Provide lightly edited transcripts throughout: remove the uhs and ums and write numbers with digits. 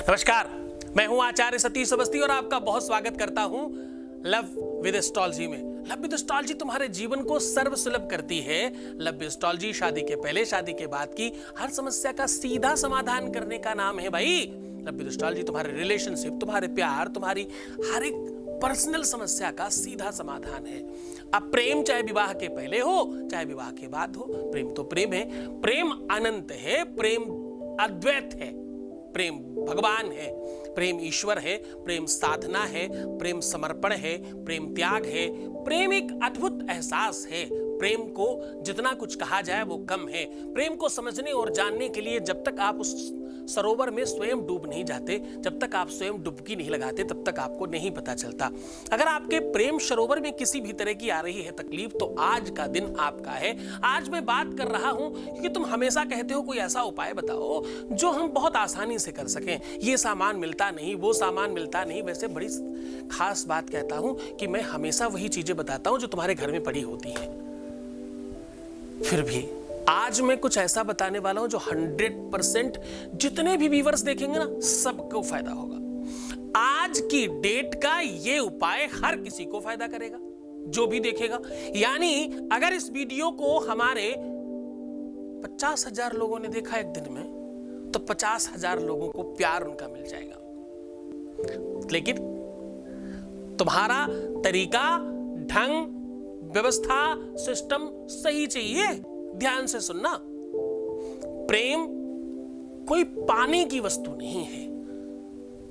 नमस्कार, मैं हूं आचार्य सतीश अवस्थी और आपका बहुत स्वागत करता हूं लव विद एस्ट्रोलॉजी में। लव विद एस्ट्रोलॉजी तुम्हारे जीवन को सर्वसुलभ करती है। लव विद एस्ट्रोलॉजी शादी के पहले, शादी के बाद की हर समस्या का सीधा समाधान करने का नाम है भाई। लव विद एस्ट्रोलॉजी तुम्हारे रिलेशनशिप, तुम्हारे प्यार, तुम्हारी हर एक पर्सनल समस्या का सीधा समाधान है। अब प्रेम चाहे विवाह के पहले हो चाहे विवाह के बाद हो, प्रेम तो प्रेम है। प्रेम अनंत है, प्रेम अद्वैत है, प्रेम भगवान है, प्रेम ईश्वर है, प्रेम साधना है, प्रेम समर्पण है, प्रेम त्याग है। प्रेम एक अद्भुत एहसास है। प्रेम को जितना कुछ कहा जाए वो कम है। प्रेम को समझने और जानने के लिए जब तक आप उस सरोवर में स्वयं डूब नहीं जाते, जब तक आप स्वयं डुबकी नहीं लगाते, तब तक आपको नहीं पता चलता। अगर आपके प्रेम सरोवर में किसी भी तरह की आ रही है तकलीफ, तो आज का दिन आपका है। आज मैं बात कर रहा हूं क्योंकि तुम हमेशा कहते हो कोई ऐसा उपाय बताओ जो हम बहुत आसानी से कर सकें। ये सामान मिलता नहीं, वो सामान मिलता नहीं। वैसे बड़ी खास बात कहता हूं कि मैं हमेशा वही चीजें बताता हूं जो तुम्हारे घर में पड़ी होती हैं। फिर भी आज मैं कुछ ऐसा बताने वाला हूं जो 100% जितने भी व्यूअर्स देखेंगे ना, सबको फायदा होगा। आज की डेट का ये उपाय हर किसी को फायदा करेगा जो भी देखेगा। यानी अगर इस वीडियो को हमारे 50,000 लोगों ने देखा एक दिन में, तो 50,000 लोगों को प्यार उनका मिल जाएगा। लेकिन तुम्हारा तरीका, ढंग, व्यवस्था, सिस्टम सही चाहिए। ध्यान से सुनना। प्रेम कोई पाने की वस्तु नहीं है,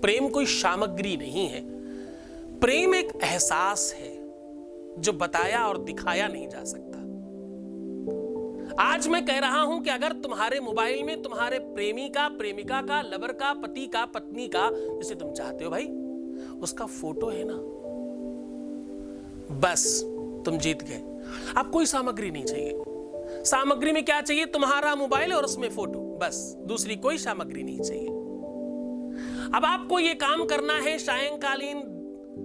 प्रेम कोई सामग्री नहीं है। प्रेम एक एहसास है जो बताया और दिखाया नहीं जा सकता। आज मैं कह रहा हूं कि अगर तुम्हारे मोबाइल में तुम्हारे प्रेमी का, प्रेमिका का, लवर का, पति का, पत्नी का, जिसे तुम चाहते हो भाई, उसका फोटो है ना, बस तुम जीत गए। अब कोई सामग्री नहीं चाहिए। सामग्री में क्या चाहिए? तुम्हारा मोबाइल और उसमें फोटो, बस। दूसरी कोई सामग्री नहीं चाहिए। अब आपको यह काम करना है सायंकालीन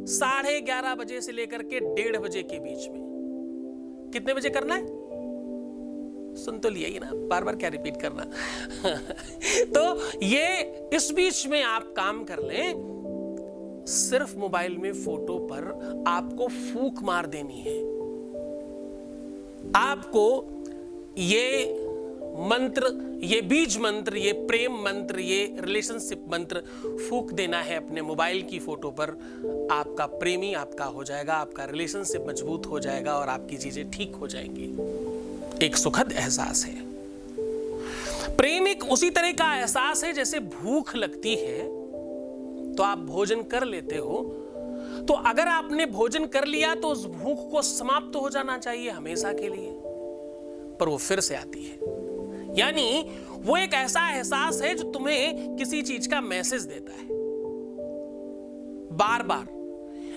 11:30 बजे से लेकर के 1:30 बजे के बीच में। कितने बजे करना है? सुन तो लिया ही ना, बार बार क्या रिपीट करना। तो ये इस बीच में आप काम कर लें। सिर्फ मोबाइल में फोटो पर आपको फूंक मार देनी है। आपको ये मंत्र, ये बीज मंत्र, ये प्रेम मंत्र, ये रिलेशनशिप मंत्र फूंक देना है अपने मोबाइल की फोटो पर। आपका प्रेमी आपका हो जाएगा, आपका रिलेशनशिप मजबूत हो जाएगा और आपकी चीजें ठीक हो जाएंगी। एक सुखद एहसास है। प्रेम एक उसी तरह का एहसास है जैसे भूख लगती है तो आप भोजन कर लेते हो। तो अगर आपने भोजन कर लिया तो उस भूख को समाप्त हो जाना चाहिए हमेशा के लिए, पर वो फिर से आती है। यानी वो एक ऐसा एहसास है जो तुम्हें किसी चीज का मैसेज देता है बार बार।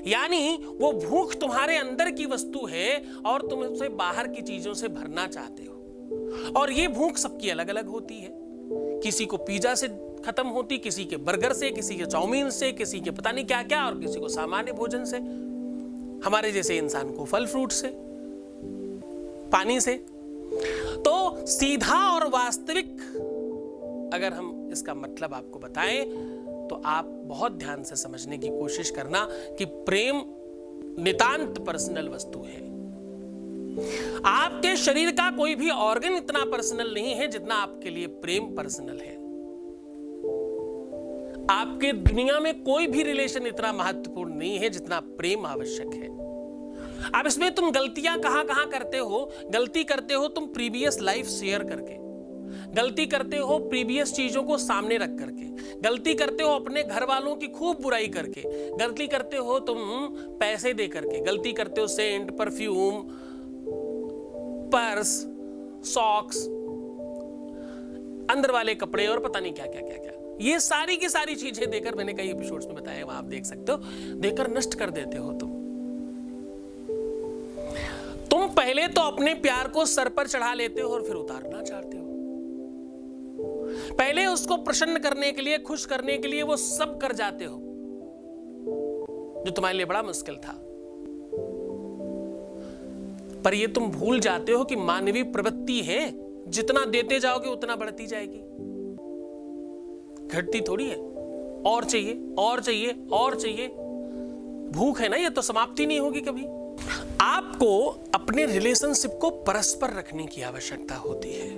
यानी वो भूख तुम्हारे अंदर की वस्तु है और तुम उसे बाहर की चीजों से भरना चाहते हो। और ये भूख सबकी अलग अलग होती है। किसी को पिज्जा से खत्म होती, किसी के बर्गर से, किसी के चाउमीन से, किसी के पता नहीं क्या क्या, और किसी को सामान्य भोजन से। हमारे जैसे इंसान को फल फ्रूट से, पानी से। तो सीधा और वास्तविक अगर हम इसका मतलब आपको बताएं तो आप बहुत ध्यान से समझने की कोशिश करना कि प्रेम नितांत पर्सनल वस्तु है। आपके शरीर का कोई भी ऑर्गन इतना पर्सनल नहीं है जितना आपके लिए प्रेम पर्सनल है। आपके दुनिया में कोई भी रिलेशन इतना महत्वपूर्ण नहीं है जितना प्रेम आवश्यक है। अब इसमें तुम गलतियां कहां कहां करते हो? गलती करते हो तुम प्रीवियस लाइफ शेयर करके, गलती करते हो प्रीवियस चीजों को सामने रख करके, गलती करते हो अपने घर वालों की खूब बुराई करके, गलती करते हो तुम पैसे दे करके, गलती करते हो सेंट, परफ्यूम, पर्स, सॉक्स, अंदर वाले कपड़े और पता नहीं क्या क्या क्या क्या। ये सारी की सारी चीजें देकर, मैंने कई एपिसोड्स में बताया, वहां आप देख सकते हो, देकर नष्ट कर देते हो तुम। तुम पहले तो अपने प्यार को सर पर चढ़ा लेते हो और फिर उतारना चाहते हो। पहले उसको प्रसन्न करने के लिए, खुश करने के लिए वो सब कर जाते हो जो तुम्हारे लिए बड़ा मुश्किल था। पर ये तुम भूल जाते हो कि मानवीय प्रवृत्ति है, जितना देते जाओगे उतना बढ़ती जाएगी, घटती थोड़ी है। और चाहिए और चाहिए और चाहिए। भूख है ना, ये तो समाप्ति नहीं होगी कभी। आपको अपने रिलेशनशिप को परस्पर रखने की आवश्यकता होती है।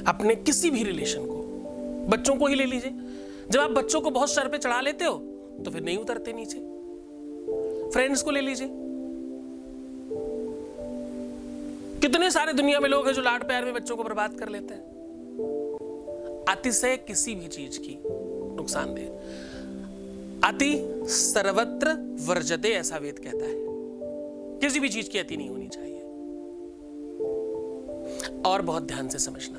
अपने किसी भी रिलेशन को, बच्चों को ही ले लीजिए। जब आप बच्चों को बहुत सर पे चढ़ा लेते हो तो फिर नहीं उतरते नीचे। फ्रेंड्स को ले लीजिए। कितने सारे दुनिया में लोग हैं जो लाड प्यार में बच्चों को बर्बाद कर लेते हैं। अतिशय किसी भी चीज की नुकसानदेह। अति सर्वत्र वर्जते, ऐसा वेद कहता है। किसी भी चीज की अति नहीं होनी चाहिए। और बहुत ध्यान से समझना,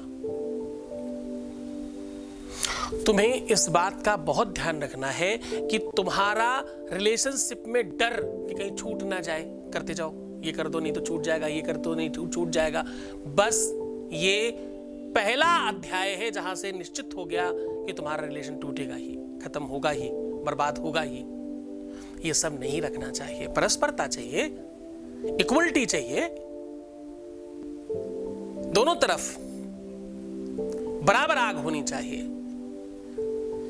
तुम्हें इस बात का बहुत ध्यान रखना है कि तुम्हारा रिलेशनशिप में डर कि कहीं छूट ना जाए, करते जाओ, ये कर दो नहीं तो छूट जाएगा, ये कर दो नहीं तो छूट जाएगा। बस ये पहला अध्याय है जहां से निश्चित हो गया कि तुम्हारा रिलेशन टूटेगा ही, खत्म होगा ही, बर्बाद होगा ही। ये सब नहीं रखना चाहिए। परस्परता चाहिए, इक्वलिटी चाहिए, दोनों तरफ बराबर आग होनी चाहिए।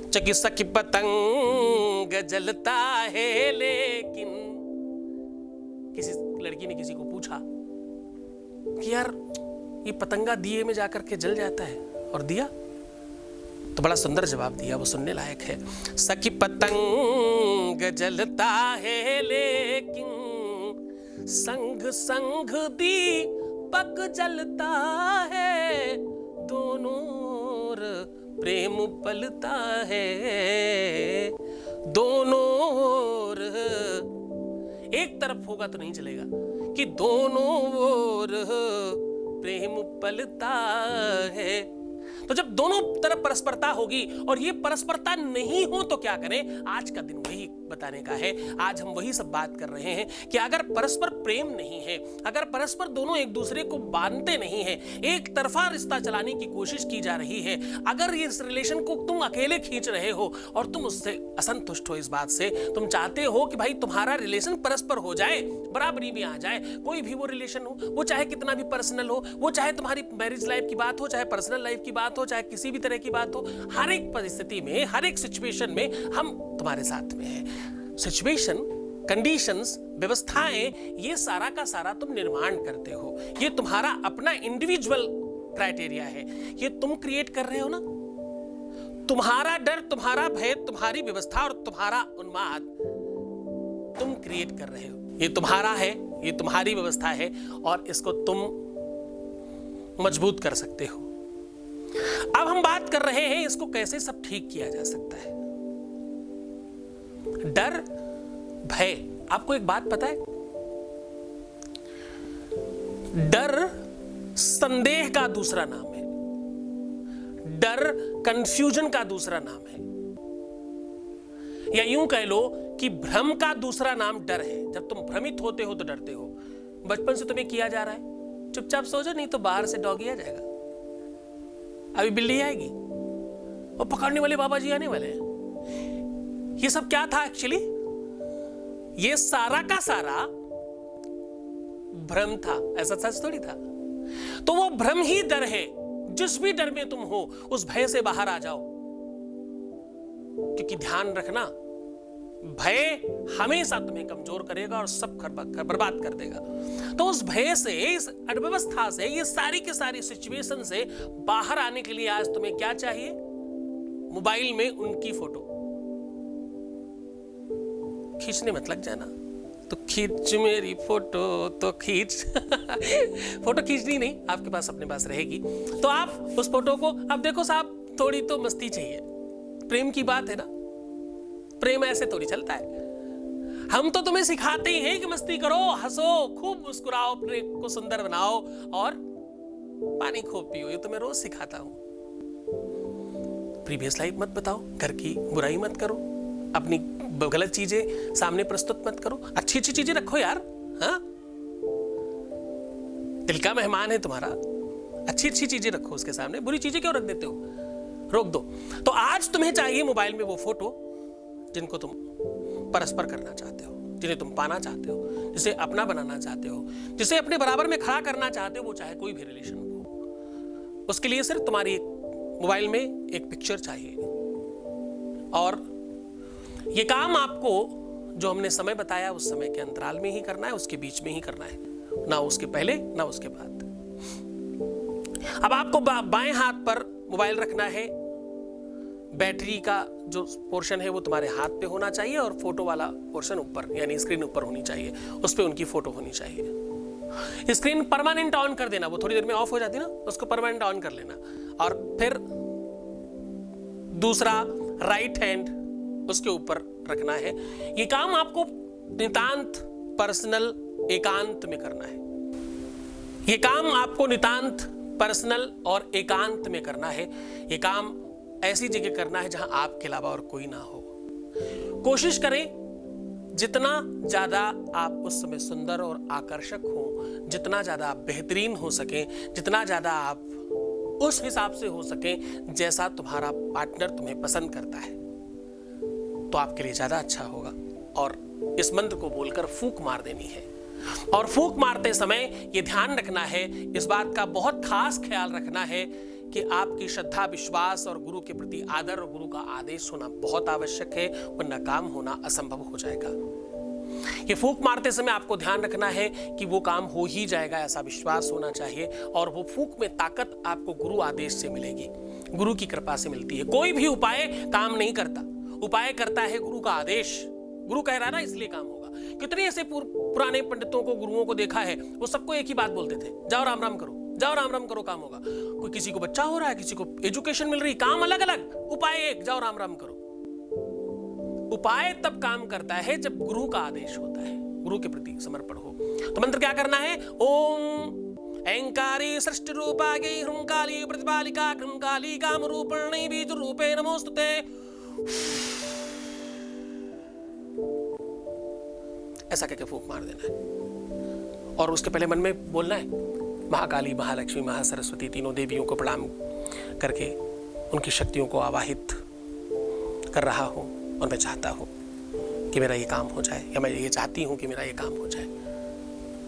चिकित्सक की पतंग जलता है, लेकिन किसी लड़की ने किसी को पूछा कि यार ये पतंगा दिए में जाकर के जल जाता है, और दिया तो बड़ा सुंदर जवाब दिया, वो सुनने लायक है। सखी पतंग जलता है, लेकिन संग संग दीपक जलता है, दोनों ओर प्रेम पलता है, दोनों ओर। एक तरफ होगा तो नहीं चलेगा कि दोनों ओर प्रेम पलता है। तो जब दोनों तरफ परस्परता होगी, और ये परस्परता नहीं हो तो क्या करें, आज का दिन वही बताने का है। आज हम वही सब बात कर रहे हैं कि अगर परस्पर प्रेम नहीं है, अगर परस्पर दोनों एक दूसरे को बांधते नहीं है, एक तरफा रिश्ता चलाने की कोशिश की जा रही है, अगर इस रिलेशन को तुम अकेले खींच रहे हो और तुम उससे असंतुष्ट हो, इस बात से तुम चाहते हो कि भाई तुम्हारा रिलेशन परस्पर हो जाए, बराबरी में आ जाए, कोई भी वो रिलेशन हो, वो चाहे कितना भी पर्सनल हो, वो चाहे तुम्हारी मैरिज लाइफ की बात हो, चाहे पर्सनल लाइफ की बात हो, चाहे किसी भी तरह की बात हो, हर एक परिस्थिति में, हर एक सिचुएशन में हम तुम्हारे साथ में हैं। सिचुएशन, कंडीशंस, व्यवस्थाएं, ये सारा का सारा तुम निर्माण करते हो। ये तुम्हारा अपना इंडिविजुअल क्राइटेरिया है, ये तुम क्रिएट कर रहे हो ना। तुम्हारा डर, तुम्हारा भय, तुम्हारी व्यवस्था और तुम्हारा उन्माद तुम क्रिएट कर रहे हो। ये तुम्हारा है, ये तुम्हारी व्यवस्था है, और इसको तुम मजबूत कर सकते हो। अब हम बात कर रहे हैं इसको कैसे सब ठीक किया जा सकता है। डर, भय, आपको एक बात पता है, डर संदेह का दूसरा नाम है, डर कंफ्यूजन का दूसरा नाम है, या यूं कह लो कि भ्रम का दूसरा नाम डर है। जब तुम भ्रमित होते हो तो डरते हो। बचपन से तुम्हें किया जा रहा है चुपचाप सो जा, नहीं तो बाहर से डॉगी आ जाएगा, अभी बिल्ली आएगी और पकड़ने वाले बाबा जी आने वाले हैं। ये सब क्या था एक्चुअली? ये सारा का सारा भ्रम था, ऐसा सच थोड़ी था। तो वो भ्रम ही डर है। जिस भी डर में तुम हो, उस भय से बाहर आ जाओ, क्योंकि ध्यान रखना, भय हमेशा तुम्हें कमजोर करेगा और सब बर्बाद कर देगा। तो उस भय से, इस अव्यवस्था से, ये सारी की सारी सिचुएशन से बाहर आने के लिए आज तुम्हें क्या चाहिए? मोबाइल में उनकी फोटो खींचने मत लग जाना। तो खींच मेरी फोटो तो खींच फोटो खींचनी नहीं, आपके पास अपने पास रहेगी। तो आप उस फोटो को, अब देखो साहब, थोड़ी तो मस्ती चाहिए। प्रेम की बात है ना, प्रेम ऐसे थोड़ी चलता है। हम तो तुम्हें सिखाते ही हैं कि मस्ती करो, हंसो, खूब मुस्कुराओ, अपने को सुंदर बनाओ और पानी खूब पियो। ये तो मैं रोज सिखाता हूं। प्रीवियस लाइफ मत बताओ, घर की बुराई मत करो, अपनी गलत चीजें सामने प्रस्तुत मत करो, अच्छी अच्छी चीजें रखो यार। हाँ, दिल का मेहमान है तुम्हारा, अच्छी अच्छी चीजें रखो उसके सामने, बुरी चीजें क्यों रख देते हो? रोक दो। तो आज तुम्हें चाहिए मोबाइल में वो फोटो जिनको तुम परस्पर करना चाहते हो, जिन्हें तुम पाना चाहते हो, जिसे अपना बनाना चाहते हो, जिसे अपने बराबर में खड़ा करना चाहते हो, वो चाहे कोई भी रिलेशन हो। उसके लिए सिर्फ तुम्हारी मोबाइल में एक पिक्चर चाहिए, और ये काम आपको जो हमने समय बताया उस समय के अंतराल में ही करना है, उसके बीच में ही करना है, ना उसके पहले ना उसके बाद। अब आपको बाएं हाथ पर मोबाइल रखना है, बैटरी का जो पोर्शन है वो तुम्हारे हाथ पे होना चाहिए और फोटो वाला पोर्शन ऊपर यानी स्क्रीन ऊपर होनी चाहिए, उस पे उनकी फोटो होनी चाहिए। स्क्रीन परमानेंट ऑन कर देना, वो थोड़ी देर में ऑफ हो जाती है ना, उसको परमानेंट ऑन कर लेना। और फिर दूसरा राइट हैंड उसके ऊपर रखना है। ये काम आपको नितांत पर्सनल एकांत में करना है। ये काम आपको नितांत पर्सनल और एकांत में करना है। ये काम ऐसी जगह करना है जहां आपके अलावा और कोई ना हो। कोशिश करें जितना ज्यादा आप उस समय सुंदर और आकर्षक हो, जितना ज्यादा आप बेहतरीन हो सके, जितना ज्यादा आप उस हिसाब से हो सके जैसा तुम्हारा पार्टनर तुम्हें पसंद करता है, तो आपके लिए ज्यादा अच्छा होगा। और इस मंत्र को बोलकर फूंक मार देनी है। और फूंक मारते समय ये ध्यान रखना है, इस बात का बहुत खास ख्याल रखना है कि आपकी श्रद्धा, विश्वास और गुरु के प्रति आदर और गुरु का आदेश होना बहुत आवश्यक है, वरना काम होना असंभव हो जाएगा। ये फूंक मारते समय आपको ध्यान रखना है कि वो काम हो ही जाएगा, ऐसा विश्वास होना चाहिए। और वो फूंक में ताकत आपको गुरु आदेश से मिलेगी, गुरु की कृपा से मिलती है। कोई भी उपाय काम नहीं करता, उपाय करता है गुरु का आदेश। गुरु कह रहा है ना, इसलिए काम होगा। कितने ऐसे पुराने पंडितों को, गुरुओं को देखा है, वो सबको एक ही बात बोलते थे, जाओ राम राम करो, जाओ राम राम करो, काम होगा। कोई किसी को बच्चा हो रहा है, किसी को एजुकेशन मिल रही, काम अलग अलग, उपाय एक, जाओ राम राम करो। उपाय तब काम करता है जब गुरु का आदेश होता है, गुरु के प्रति समर्पण हो। तो मंत्र क्या करना है? ओम ऐंकारी सृष्टि रूपायै ह्रुंकाली प्रतिपालिका ह्रुंकाली काम रूपण्यै बीज रूपे नमोस्तुते। ऐसा कहकर फूंक मार देना है। और उसके पहले मन में बोलना है, महाकाली, महालक्ष्मी, महासरस्वती, तीनों देवियों को प्रणाम करके उनकी शक्तियों को आवाहित कर रहा हूं और मैं चाहता हूं कि मेरा ये काम हो जाए, या मैं ये चाहती हूं कि मेरा ये काम हो जाए।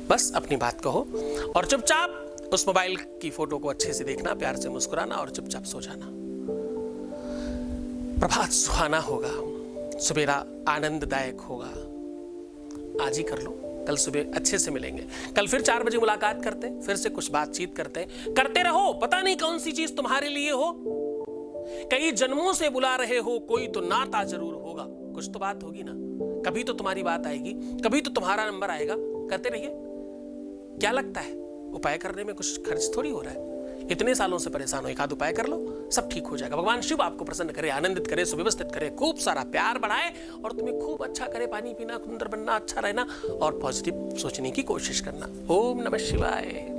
बस अपनी बात कहो और चुपचाप उस मोबाइल की फोटो को अच्छे से देखना, प्यार से मुस्कुराना और चुपचाप सो जाना। प्रभात सुहाना होगा, सवेरा आनंददायक होगा। आज ही कर लो, कल सुबह अच्छे से मिलेंगे। कल फिर 4 बजे मुलाकात करते हैं, फिर से कुछ बातचीत करते हैं। करते रहो, पता नहीं कौन सी चीज तुम्हारे लिए हो। कई जन्मों से बुला रहे हो, कोई तो नाता जरूर होगा। कुछ तो बात होगी ना, कभी तो तुम्हारी बात आएगी, कभी तो तुम्हारा नंबर आएगा। करते रहिए। क्या लगता है उपाय करने में कुछ खर्च थोड़ी हो रहा है? इतने सालों से परेशान हो, एक आध उपाय कर लो, सब ठीक हो जाएगा। भगवान शिव आपको प्रसन्न करे, आनंदित करे, सुव्यवस्थित करे, खूब सारा प्यार बढ़ाए और तुम्हें खूब अच्छा करे। पानी पीना, सुंदर बनना, अच्छा रहना और पॉजिटिव सोचने की कोशिश करना। ओम नमः शिवाय।